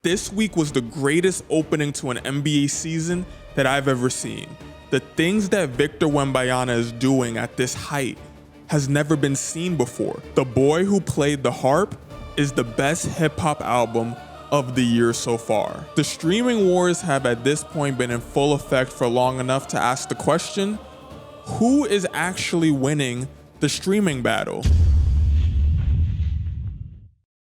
This week was the greatest opening to an NBA season that I've ever seen. The things that Victor Wembanyama is doing at this height has never been seen before. The Boy Who Played the Harp is the best hip-hop album of the year so far. The streaming wars have at this point been in full effect for long enough to ask the question, who is actually winning the streaming battle?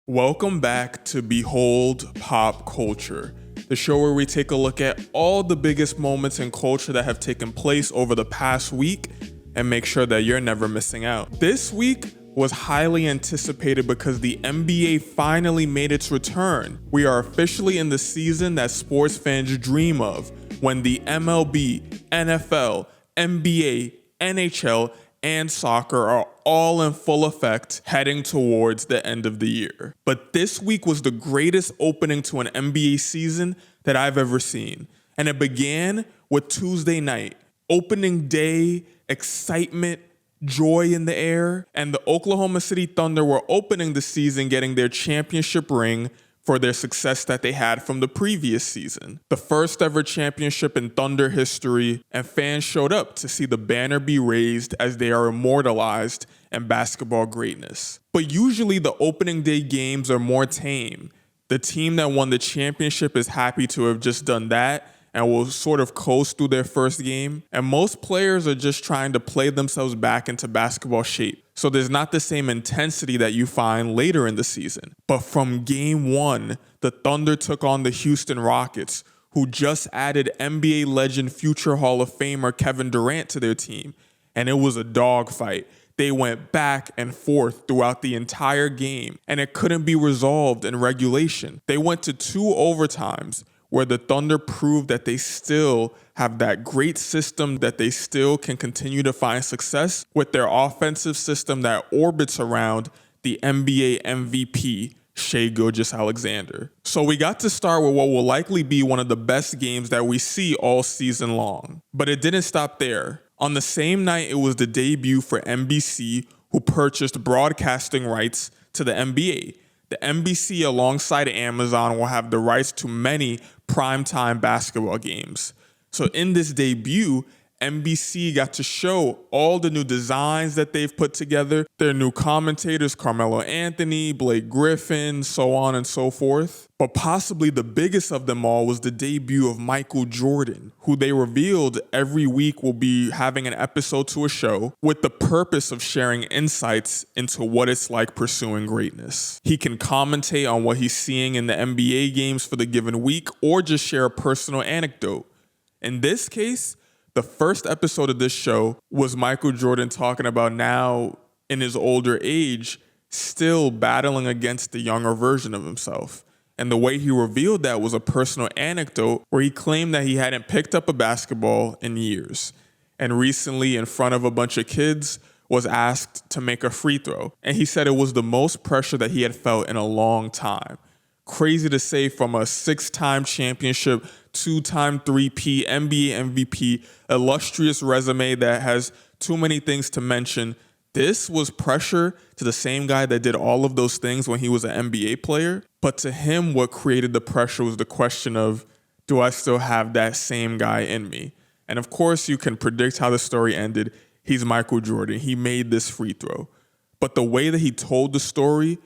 Welcome back to Behold Pop Culture, the show where we take a look at all the biggest moments in culture that have taken place over the past week and make sure that you're never missing out. This week was highly anticipated because the NBA finally made its return. We are officially in the season that sports fans dream of, when the MLB, NFL, NBA, NHL, and soccer are all in full effect heading towards the end of the year. But this week was the greatest opening to an NBA season that I've ever seen. And it began with Tuesday night. Opening day, excitement, joy in the air, and the Oklahoma City Thunder were opening the season getting their championship ring for their success that they had from the previous season. The first ever championship in Thunder history, and fans showed up to see the banner be raised as they are immortalized in basketball greatness. But usually the opening day games are more tame. The team that won the championship is happy to have just done that and will sort of coast through their first game. And most players are just trying to play themselves back into basketball shape. So there's not the same intensity that you find later in the season. But from game one, the Thunder took on the Houston Rockets, who just added NBA legend, future Hall of Famer Kevin Durant to their team. And it was a dogfight. They went back and forth throughout the entire game, and it couldn't be resolved in regulation. They went to 2 overtimes, where the Thunder proved that they still have that great system, that they still can continue to find success with their offensive system that orbits around the NBA MVP, Shai Gilgeous-Alexander. So we got to start with what will likely be one of the best games that we see all season long. But it didn't stop there. On the same night, it was the debut for NBC, who purchased broadcasting rights to the NBA. The NBC, alongside Amazon, will have the rights to many primetime basketball games. So in this debut, NBC got to show all the new designs that they've put together, their new commentators, Carmelo Anthony, Blake Griffin, so on and so forth. But possibly the biggest of them all was the debut of Michael Jordan, who they revealed every week will be having an episode to a show with the purpose of sharing insights into what it's like pursuing greatness. He can commentate on what he's seeing in the NBA games for the given week or just share a personal anecdote. In this case, the first episode of this show was Michael Jordan talking about now, in his older age, still battling against the younger version of himself. And the way he revealed that was a personal anecdote where he claimed that he hadn't picked up a basketball in years. And recently, in front of a bunch of kids, was asked to make a free throw. And he said it was the most pressure that he had felt in a long time. Crazy to say, from a 6-time championship, 2-time 3P, NBA MVP, illustrious resume that has too many things to mention. This was pressure to the same guy that did all of those things when he was an NBA player. But to him, what created the pressure was the question of, do I still have that same guy in me? And of course, you can predict how the story ended. He's Michael Jordan. He made this free throw. But the way that he told the story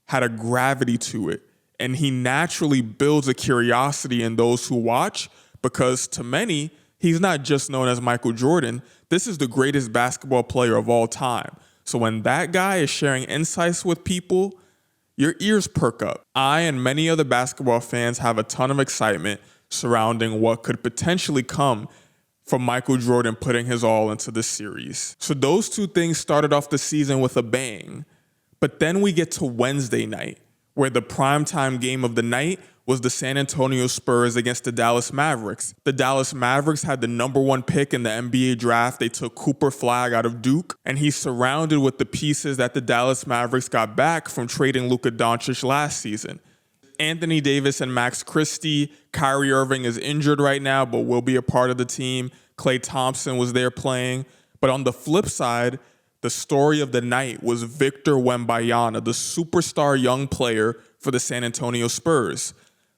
had a gravity to it. And he naturally builds a curiosity in those who watch, because to many, he's not just known as Michael Jordan. This is the greatest basketball player of all time. So when that guy is sharing insights with people, your ears perk up. I and many other basketball fans have a ton of excitement surrounding what could potentially come from Michael Jordan putting his all into this series. So those two things started off the season with a bang. But then we get to Wednesday night, where the primetime game of the night was the San Antonio Spurs against the Dallas Mavericks. The Dallas Mavericks had the number 1 pick in the NBA draft. They took Cooper Flagg out of Duke, and he's surrounded with the pieces that the Dallas Mavericks got back from trading Luka Doncic last season. Anthony Davis and Max Christie. Kyrie Irving is injured right now, but will be a part of the team. Klay Thompson was there playing. But on the flip side, the story of the night was Victor Wembanyama, the superstar young player for the San Antonio Spurs.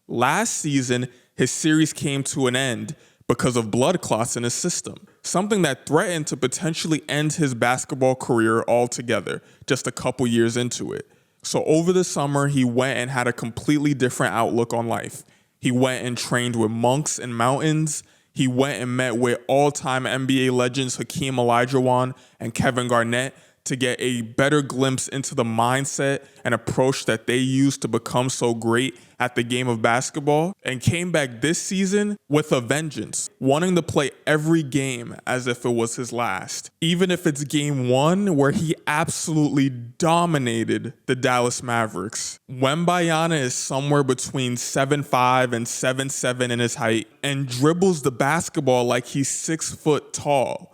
Last season, his series came to an end because of blood clots in his system, something that threatened to potentially end his basketball career altogether just a couple years into it. So over the summer, he went and had a completely different outlook on life. He went and trained with monks in mountains. He went and met with all-time NBA legends Hakeem Olajuwon and Kevin Garnett to get a better glimpse into the mindset and approach that they used to become so great at the game of basketball, and came back this season with a vengeance, wanting to play every game as if it was his last. Even if it's game one where he absolutely dominated the Dallas Mavericks. Wembanyama is somewhere between 7'5" and 7'7" in his height and dribbles the basketball like he's 6 foot tall.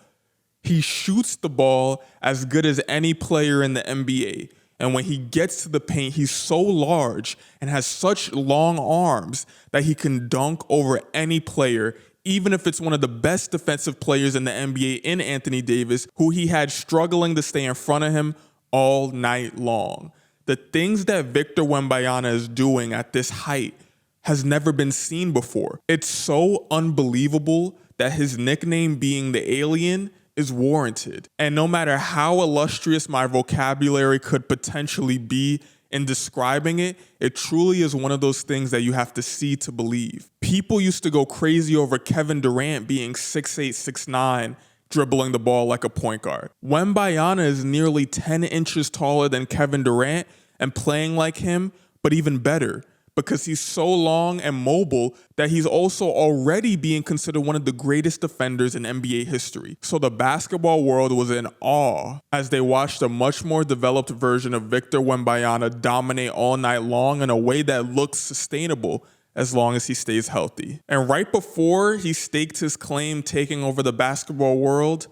He shoots the ball as good as any player in the NBA. And when he gets to the paint, he's so large and has such long arms that he can dunk over any player, even if it's one of the best defensive players in the NBA in Anthony Davis, who he had struggling to stay in front of him all night long. The things that Victor Wembanyama is doing at this height has never been seen before. It's so unbelievable that his nickname being the Alien is warranted. And no matter how illustrious my vocabulary could potentially be in describing it, it truly is one of those things that you have to see to believe. People used to go crazy over Kevin Durant being 6'8", 6'9", dribbling the ball like a point guard. Wembanyama is nearly 10 inches taller than Kevin Durant and playing like him, but even better, because he's so long and mobile that he's also already being considered one of the greatest defenders in NBA history. So the basketball world was in awe as they watched a much more developed version of Victor Wembanyama dominate all night long in a way that looks sustainable as long as he stays healthy. And right before he staked his claim taking over the basketball world,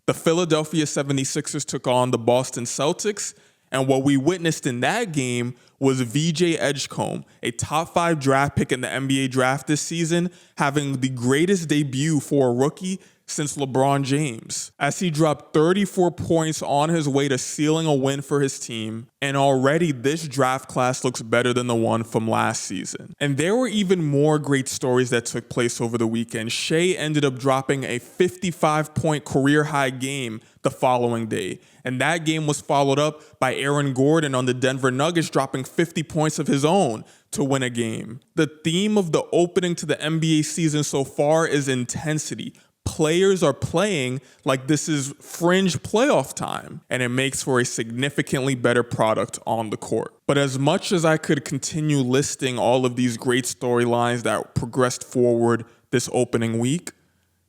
the Philadelphia 76ers took on the Boston Celtics. And what we witnessed in that game was VJ Edgecombe, a top 5 draft pick in the NBA draft this season, having the greatest debut for a rookie since LeBron James, as he dropped 34 points on his way to sealing a win for his team. And already this draft class looks better than the one from last season. And there were even more great stories that took place over the weekend. Shea ended up dropping a 55-point career-high game the following day. And that game was followed up by Aaron Gordon on the Denver Nuggets dropping 50 points of his own to win a game. The theme of the opening to the NBA season so far is intensity. Players are playing like this is fringe playoff time, and it makes for a significantly better product on the court. But as much as I could continue listing all of these great storylines that progressed forward this opening week,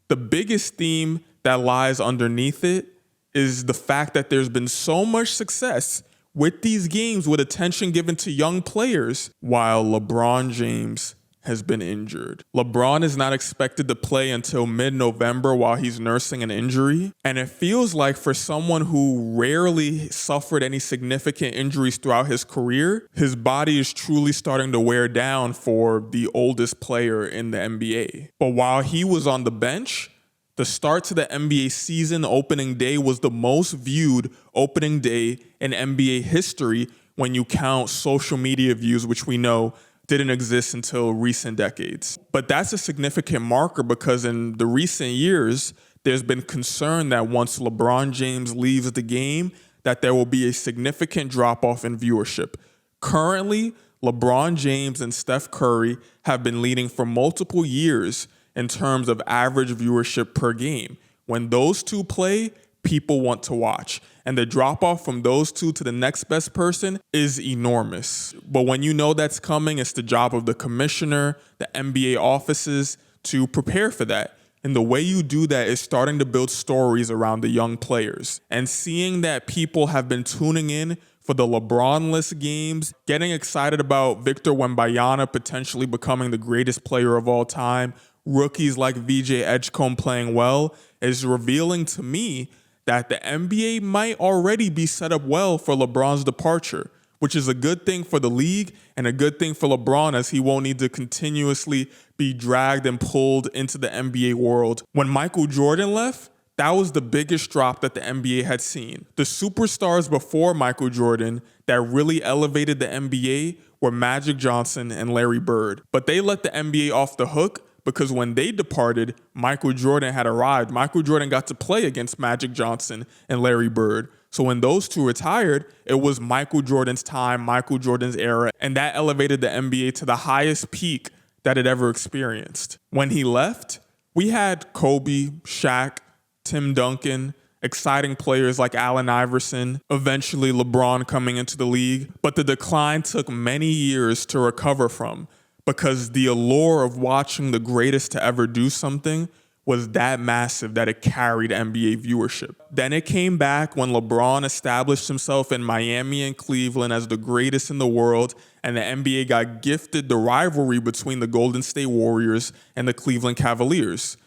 the biggest theme that lies underneath it is the fact that there's been so much success with these games with attention given to young players while LeBron James has been injured. LeBron is not expected to play until mid-November while he's nursing an injury. And it feels like for someone who rarely suffered any significant injuries throughout his career, his body is truly starting to wear down for the oldest player in the NBA. But while he was on the bench, the start to the NBA season opening day was the most viewed opening day in NBA history when you count social media views, which we know didn't exist until recent decades. But that's a significant marker because in the recent years, there's been concern that once LeBron James leaves the game, that there will be a significant drop-off in viewership. Currently, LeBron James and Steph Curry have been leading for multiple years in terms of average viewership per game. When those two play, people want to watch. And the drop-off from those two to the next best person is enormous. But when you know that's coming, it's the job of the commissioner, the NBA offices to prepare for that. And the way you do that is starting to build stories around the young players. And seeing that people have been tuning in for the LeBron-less games, getting excited about Victor Wembanyama potentially becoming the greatest player of all time, rookies like VJ Edgecombe playing well, is revealing to me that the NBA might already be set up well for LeBron's departure, which is a good thing for the league and a good thing for LeBron as he won't need to continuously be dragged and pulled into the NBA world. When Michael Jordan left, that was the biggest drop that the NBA had seen. The superstars before Michael Jordan that really elevated the NBA were Magic Johnson and Larry Bird. But they let the NBA off the hook because when they departed, Michael Jordan had arrived. Michael Jordan got to play against Magic Johnson and Larry Bird. So when those two retired, it was Michael Jordan's time, Michael Jordan's era, and that elevated the NBA to the highest peak that it ever experienced. When he left, we had Kobe, Shaq, Tim Duncan, exciting players like Allen Iverson, eventually LeBron coming into the league, but the decline took many years to recover from because the allure of watching the greatest to ever do something was that massive that it carried NBA viewership. Then it came back when LeBron established himself in Miami and Cleveland as the greatest in the world, and the NBA got gifted the rivalry between the Golden State Warriors and the Cleveland Cavaliers.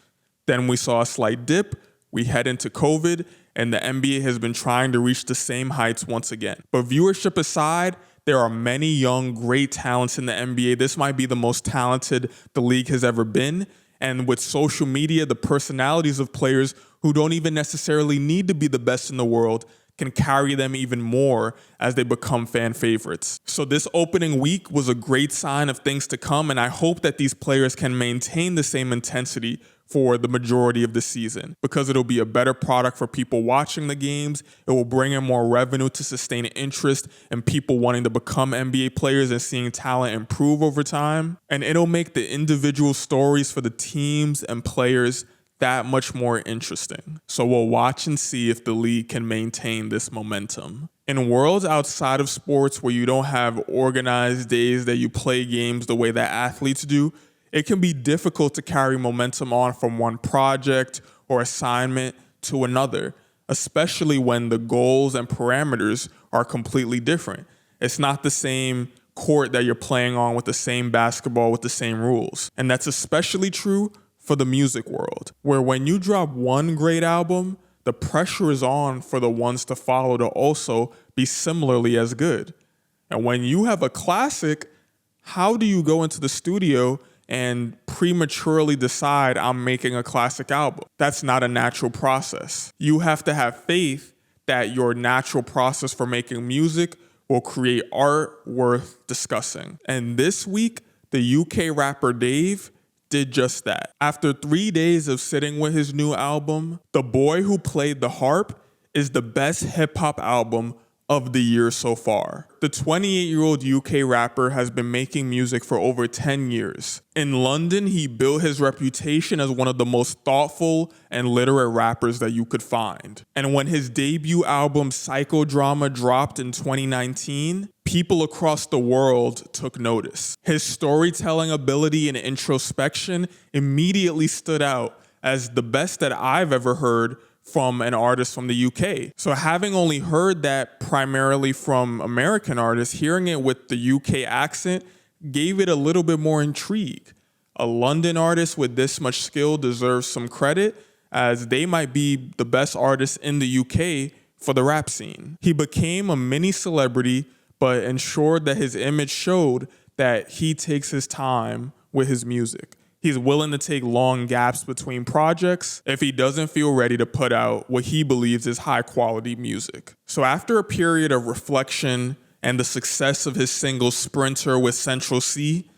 Then we saw a slight dip, we head into COVID, and the NBA has been trying to reach the same heights once again. But viewership aside, there are many young, great talents in the NBA. This might be the most talented the league has ever been. And with social media, the personalities of players who don't even necessarily need to be the best in the world can carry them even more as they become fan favorites. So this opening week was a great sign of things to come, and I hope that these players can maintain the same intensity for the majority of the season because it'll be a better product for people watching the games. It will bring in more revenue to sustain interest and people wanting to become NBA players and seeing talent improve over time. And it'll make the individual stories for the teams and players that much more interesting. So we'll watch and see if the league can maintain this momentum. In worlds outside of sports where you don't have organized days that you play games the way that athletes do, it can be difficult to carry momentum on from one project or assignment to another, especially when the goals and parameters are completely different. It's not the same court that you're playing on with the same basketball with the same rules. And that's especially true for the music world, where when you drop one great album, the pressure is on for the ones to follow to also be similarly as good. And when you have a classic, how do you go into the studio and prematurely decide I'm making a classic album? That's not a natural process. You have to have faith that your natural process for making music will create art worth discussing. And this week, the UK rapper Dave did just that. After 3 days of sitting with his new album, The Boy Who Played the Harp is the best hip-hop album of the year so far. The 28-year-old UK rapper has been making music for over 10 years. In London, he built his reputation as one of the most thoughtful and literate rappers that you could find. And when his debut album Psychodrama dropped in 2019, people across the world took notice. His storytelling ability and introspection immediately stood out as the best that I've ever heard from an artist from the UK. So having only heard that primarily from American artists, hearing it with the UK accent gave it a little bit more intrigue. A London artist with this much skill deserves some credit, as they might be the best artists in the UK for the rap scene. He became a mini celebrity, but ensured that his image showed that he takes his time with his music. He's willing to take long gaps between projects if he doesn't feel ready to put out what he believes is high quality music. So after a period of reflection and the success of his single Sprinter with Central C,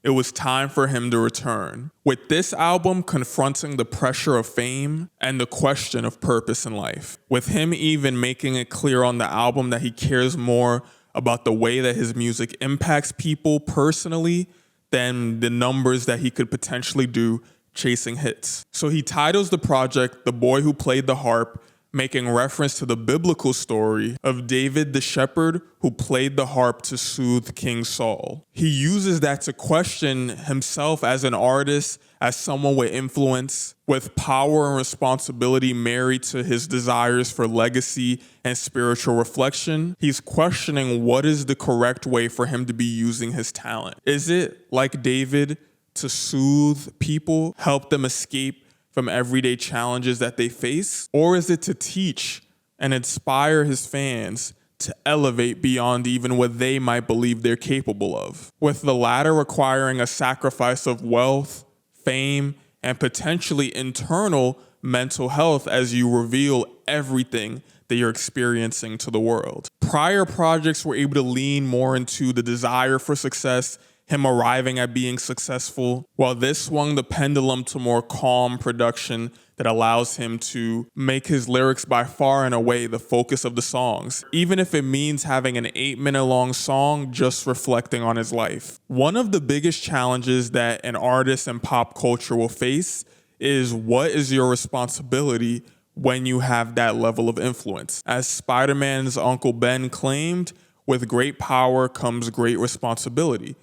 it was time for him to return, with this album confronting the pressure of fame and the question of purpose in life. With him even making it clear on the album that he cares more about the way that his music impacts people personally than the numbers that he could potentially do chasing hits. So he titles the project The Boy Who Played the Harp, making reference to the biblical story of David the shepherd who played the harp to soothe King Saul. He uses that to question himself as an artist, as someone with influence, with power and responsibility married to his desires for legacy and spiritual reflection. He's questioning what is the correct way for him to be using his talent. Is it, like David, to soothe people, help them escape from everyday challenges that they face? Or is it to teach and inspire his fans to elevate beyond even what they might believe they're capable of? With the latter requiring a sacrifice of wealth, fame, and potentially internal mental health as you reveal everything that you're experiencing to the world. Prior projects were able to lean more into the desire for success, him arriving at being successful, while this swung the pendulum to more calm production that allows him to make his lyrics by far and away the focus of the songs, even if it means having an 8-minute long song just reflecting on his life. One of the biggest challenges that an artist in pop culture will face is, what is your responsibility when you have that level of influence? As Spider-Man's Uncle Ben claimed, with great power comes great responsibility.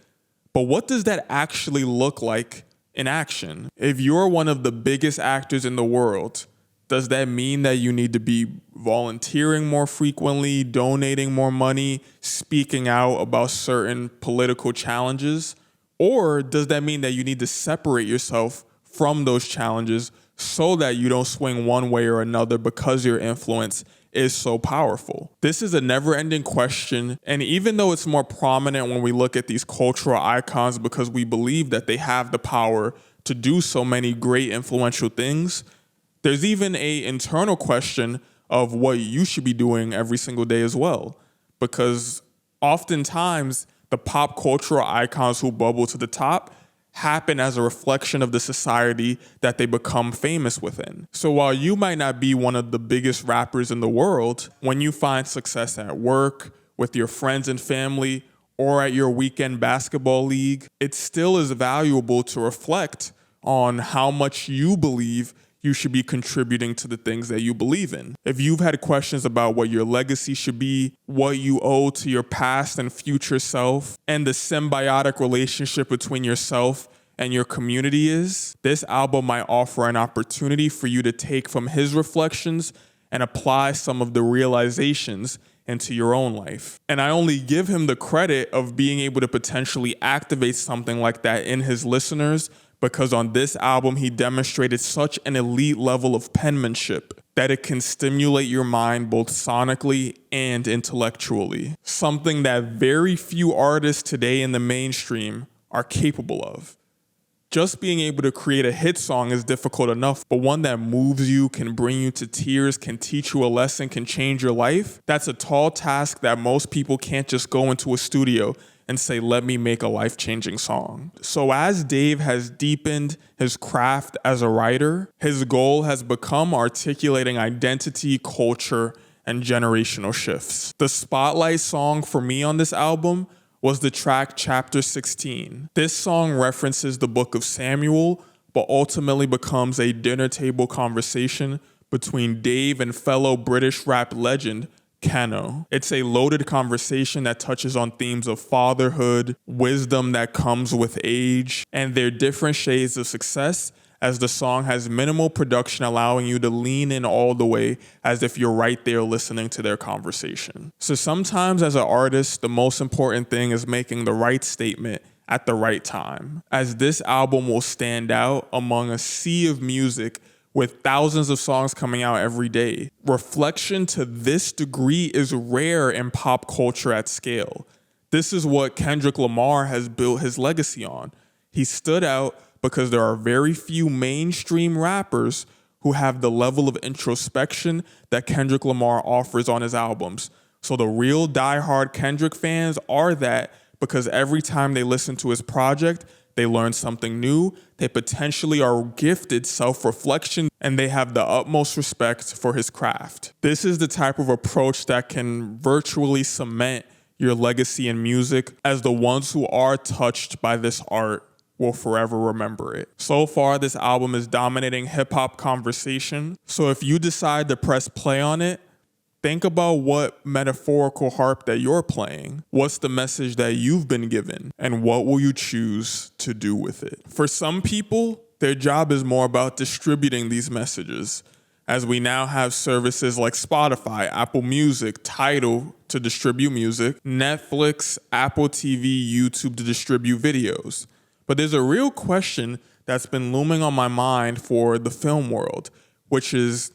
But what does that actually look like in action? If you're one of the biggest actors in the world, does that mean that you need to be volunteering more frequently, donating more money, speaking out about certain political challenges? Or does that mean that you need to separate yourself from those challenges so that you don't swing one way or another because your influence is so powerful? This is a never-ending question, and even though it's more prominent when we look at these cultural icons because we believe that they have the power to do so many great influential things, there's even an internal question of what you should be doing every single day as well. Because oftentimes, the pop cultural icons who bubble to the top happen as a reflection of the society that they become famous within. So while you might not be one of the biggest rappers in the world, when you find success at work, with your friends and family, or at your weekend basketball league, it still is valuable to reflect on how much you believe you should be contributing to the things that you believe in. If you've had questions about what your legacy should be, what you owe to your past and future self, and the symbiotic relationship between yourself and your community is, this album might offer an opportunity for you to take from his reflections and apply some of the realizations into your own life. And I only give him the credit of being able to potentially activate something like that in his listeners, because on this album, he demonstrated such an elite level of penmanship that it can stimulate your mind both sonically and intellectually. Something that very few artists today in the mainstream are capable of. Just being able to create a hit song is difficult enough, but one that moves you, can bring you to tears, can teach you a lesson, can change your life, that's a tall task that most people can't just go into a studio and say, let me make a life-changing song. So as Dave has deepened his craft as a writer, his goal has become articulating identity, culture, and generational shifts. The spotlight song for me on this album was the track Chapter 16. This song references the book of Samuel, but ultimately becomes a dinner table conversation between Dave and fellow British rap legend Kano. It's a loaded conversation that touches on themes of fatherhood, wisdom that comes with age, and their different shades of success, as the song has minimal production allowing you to lean in all the way as if you're right there listening to their conversation. So sometimes as an artist, the most important thing is making the right statement at the right time, as this album will stand out among a sea of music with thousands of songs coming out every day. Reflection to this degree is rare in pop culture at scale. This is what Kendrick Lamar has built his legacy on. He stood out because there are very few mainstream rappers who have the level of introspection that Kendrick Lamar offers on his albums. So the real diehard Kendrick fans are that because every time they listen to his project, they learn something new, they potentially are gifted self-reflection, and they have the utmost respect for his craft. This is the type of approach that can virtually cement your legacy in music, as the ones who are touched by this art will forever remember it. So far, this album is dominating hip-hop conversation, so if you decide to press play on it, think about what metaphorical harp that you're playing. What's the message that you've been given? And what will you choose to do with it? For some people, their job is more about distributing these messages, as we now have services like Spotify, Apple Music, Tidal to distribute music, Netflix, Apple TV, YouTube to distribute videos. But there's a real question that's been looming on my mind for the film world, which is,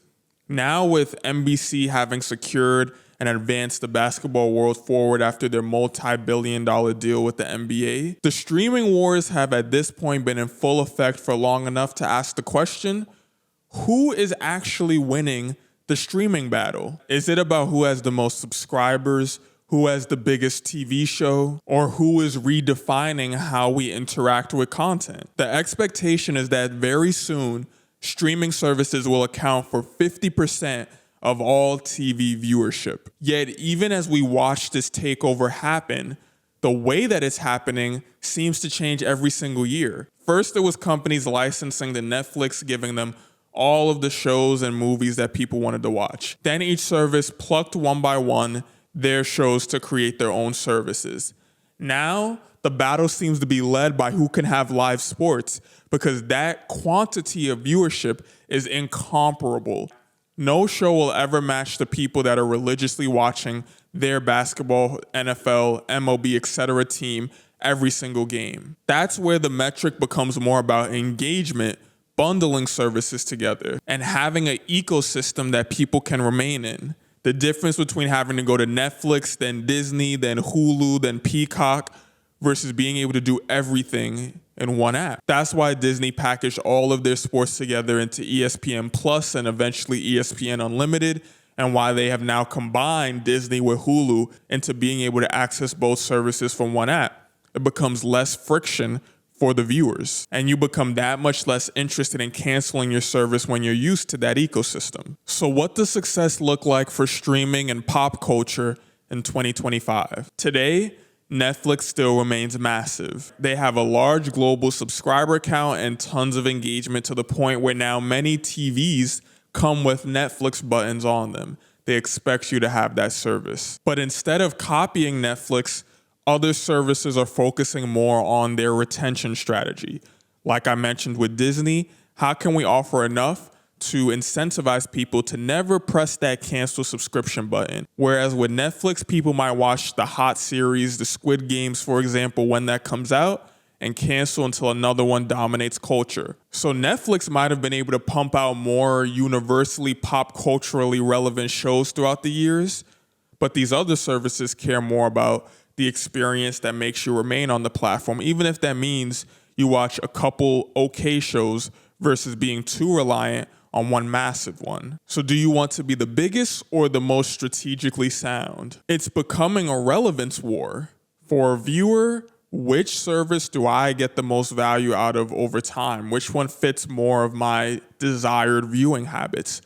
now with NBC having secured and advanced the basketball world forward after their multi-billion-dollar deal with the NBA, the streaming wars have at this point been in full effect for long enough to ask the question, who is actually winning The streaming battle. Is it about who has the most subscribers, who has the biggest TV show, or who is redefining how we interact with content? The expectation is that very soon, streaming services will account for 50% of all TV viewership. Yet, even as we watch this takeover happen, the way that it's happening seems to change every single year. First, it was companies licensing to Netflix, giving them all of the shows and movies that people wanted to watch. Then each service plucked one by one their shows to create their own services. Now, the battle seems to be led by who can have live sports, because that quantity of viewership is incomparable. No show will ever match the people that are religiously watching their basketball, NFL, MLB, etc. team every single game. That's where the metric becomes more about engagement, bundling services together, and having an ecosystem that people can remain in. The difference between having to go to Netflix, then Disney, then Hulu, then Peacock, versus being able to do everything in one app. That's why Disney packaged all of their sports together into ESPN Plus and eventually ESPN Unlimited, and why they have now combined Disney with Hulu into being able to access both services from one app. It becomes less friction for the viewers, and you become that much less interested in canceling your service when you're used to that ecosystem. So what does success look like for streaming and pop culture in 2025? Today, Netflix still remains massive. They have a large global subscriber count and tons of engagement, to the point where now many TVs come with Netflix buttons on them. They expect you to have that service. But instead of copying Netflix, other services are focusing more on their retention strategy. Like I mentioned with Disney, how can we offer enough to incentivize people to never press that cancel subscription button? Whereas with Netflix, people might watch the hot series, the Squid Games, for example, when that comes out, and cancel until another one dominates culture. So Netflix might have been able to pump out more universally pop culturally relevant shows throughout the years, but these other services care more about the experience that makes you remain on the platform, even if that means you watch a couple okay shows versus being too reliant on one massive one. So do you want to be the biggest or the most strategically sound? It's becoming a relevance war. For a viewer, which service do I get the most value out of over time? Which one fits more of my desired viewing habits?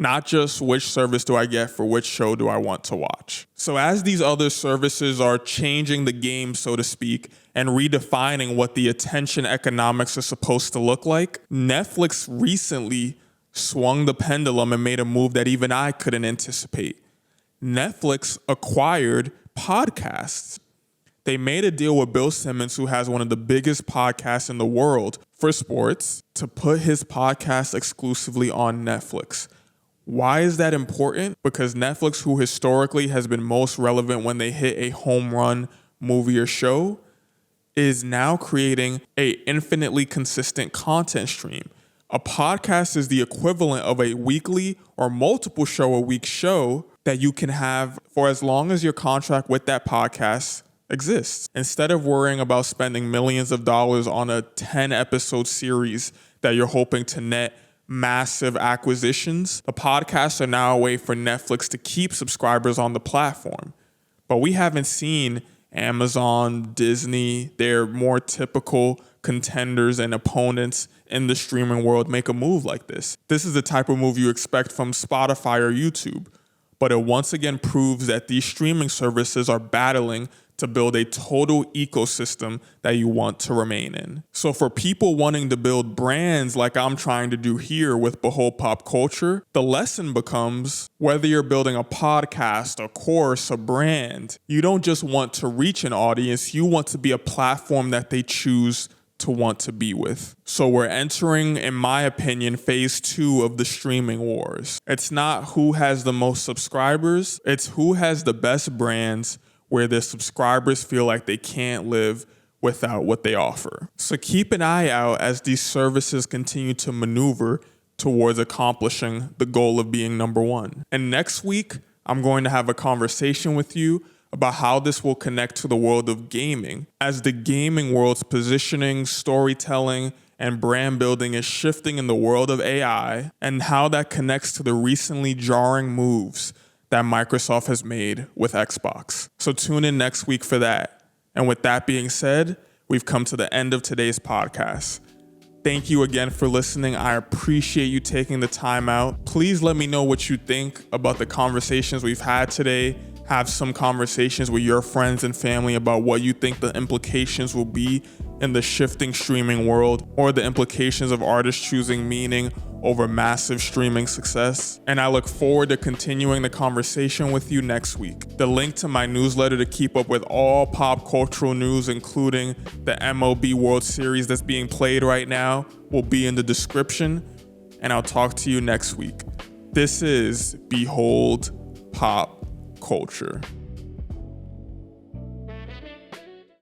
Not just which service do I get for which show do I want to watch. So as these other services are changing the game, so to speak, and redefining what the attention economics are supposed to look like, Netflix recently swung the pendulum and made a move that even I couldn't anticipate. Netflix acquired podcasts. They made a deal with Bill Simmons, who has one of the biggest podcasts in the world for sports, to put his podcast exclusively on Netflix. Why is that important? Because Netflix, who historically has been most relevant when they hit a home run movie or show, is now creating an infinitely consistent content stream. A podcast is the equivalent of a weekly or multiple show a week show that you can have for as long as your contract with that podcast exists. Instead of worrying about spending millions of dollars on a 10-episode series that you're hoping to net massive acquisitions, the podcasts are now a way for Netflix to keep subscribers on the platform. But we haven't seen Amazon, Disney, their more typical contenders and opponents in the streaming world make a move like this. This is the type of move you expect from Spotify or YouTube. But it once again proves that these streaming services are battling to build a total ecosystem that you want to remain in. So for people wanting to build brands like I'm trying to do here with Behold Pop Culture, the lesson becomes, whether you're building a podcast, a course, a brand, you don't just want to reach an audience, you want to be a platform that they choose to want to be with. So we're entering, in my opinion, phase 2 of the streaming wars. It's not who has the most subscribers, it's who has the best brands where their subscribers feel like they can't live without what they offer. So keep an eye out as these services continue to maneuver towards accomplishing the goal of being number one. And next week, I'm going to have a conversation with you about how this will connect to the world of gaming, as the gaming world's positioning, storytelling, and brand building is shifting in the world of AI, and how that connects to the recently jarring moves that Microsoft has made with Xbox. So tune in next week for that. And with that being said, we've come to the end of today's podcast. Thank you again for listening. I appreciate you taking the time out. Please let me know what you think about the conversations we've had today. Have some conversations with your friends and family about what you think the implications will be in the shifting streaming world, or the implications of artists choosing meaning over massive streaming success. And I look forward to continuing the conversation with you next week. The link to my newsletter to keep up with all pop cultural news, including the MLB World Series that's being played right now, will be in the description. And I'll talk to you next week. This is Behold Pop Culture.